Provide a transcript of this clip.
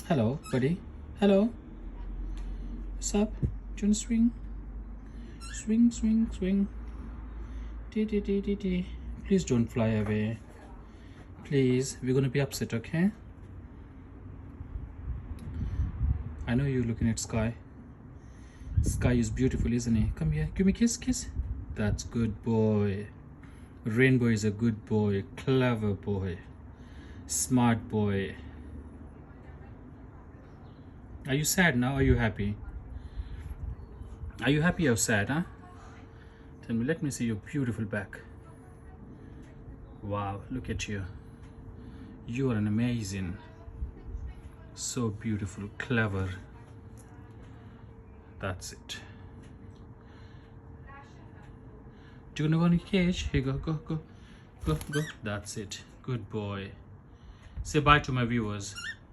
Hello, buddy. Hello. What's up? Do you want to swing? Swing, swing, swing. Dee, dee, dee, dee, dee. Please don't fly away. Please, we're gonna be upset, okay? I know you're looking at sky. Sky is beautiful, isn't it? Come here, give me a kiss, kiss. That's good boy. Rainbow is a good boy, clever boy, smart boy. Are you sad now? Or are you happy? Are you happy or sad, huh? Tell me, let me see your beautiful back. Wow, look at you. You are an amazing, so beautiful, clever. That's it. Do you wanna go in the cage? Here you go, go, go, go, go. That's it. Good boy. Say bye to my viewers.